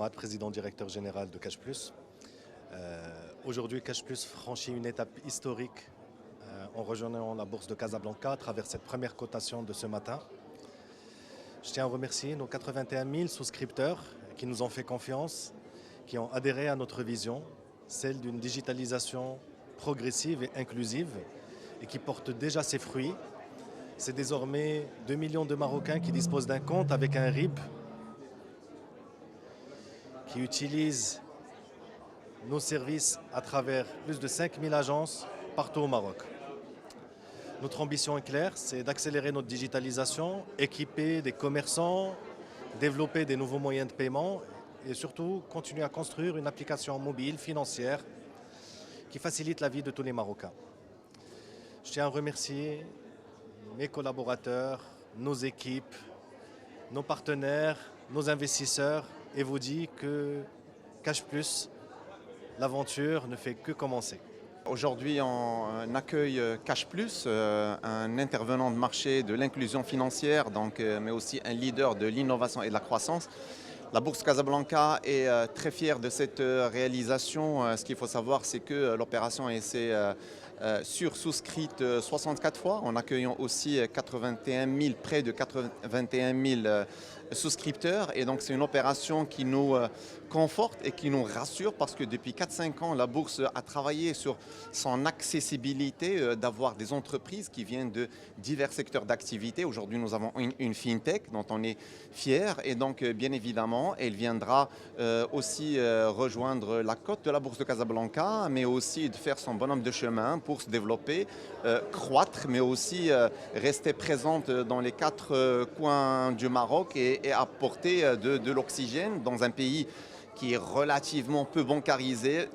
Mourad, président directeur général de Cash Plus. Aujourd'hui, Cash Plus franchit une étape historique en rejoignant la bourse de Casablanca à travers cette première cotation de ce matin. Je tiens à remercier nos 81 000 souscripteurs qui nous ont fait confiance, qui ont adhéré à notre vision, celle d'une digitalisation progressive et inclusive et qui porte déjà ses fruits. C'est désormais 2 millions de Marocains qui disposent d'un compte avec un RIB, qui utilisent nos services à travers plus de 5 000 agences partout au Maroc. Notre ambition est claire, c'est d'accélérer notre digitalisation, équiper des commerçants, développer des nouveaux moyens de paiement et surtout continuer à construire une application mobile financière qui facilite la vie de tous les Marocains. Je tiens à remercier mes collaborateurs, nos équipes, nos partenaires, nos investisseurs et vous dire que Cash Plus, l'aventure ne fait que commencer. Aujourd'hui, on accueille Cash Plus, un intervenant de marché de l'inclusion financière, mais aussi un leader de l'innovation et de la croissance. La Bourse Casablanca est très fière de cette réalisation. Ce qu'il faut savoir, c'est que l'opération s'est sursouscrite 64 fois, en accueillant aussi 81 000, près de 81 000 souscripteurs. Et donc c'est une opération qui nous conforte et qui nous rassure parce que depuis 4-5 ans, la bourse a travaillé sur son accessibilité, d'avoir des entreprises qui viennent de divers secteurs d'activité. Aujourd'hui, nous avons une fintech dont on est fier et donc bien évidemment, elle viendra aussi rejoindre la cote de la bourse de Casablanca, mais aussi de faire son bonhomme de chemin pour se développer, croître, mais aussi rester présente dans les 4 coins du Maroc et apporter de l'oxygène dans un pays qui est relativement peu bancarisé.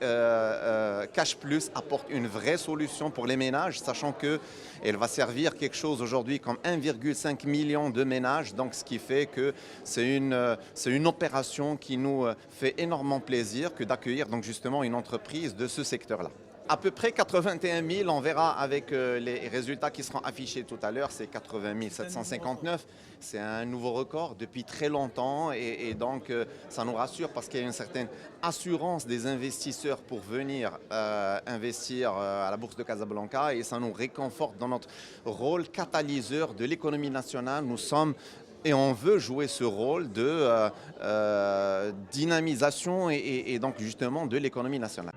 Cash Plus apporte une vraie solution pour les ménages, sachant qu'elle va servir quelque chose aujourd'hui comme 1,5 million de ménages, donc ce qui fait que c'est une opération qui nous fait énormément plaisir que d'accueillir donc justement une entreprise de ce secteur-là. À peu près 81 000, on verra avec les résultats qui seront affichés tout à l'heure, c'est 80 759. C'est un nouveau record depuis très longtemps et donc ça nous rassure parce qu'il y a une certaine assurance des investisseurs pour venir investir à la Bourse de Casablanca et ça nous réconforte dans notre rôle catalyseur de l'économie nationale. Nous sommes et on veut jouer ce rôle de dynamisation et donc justement de l'économie nationale.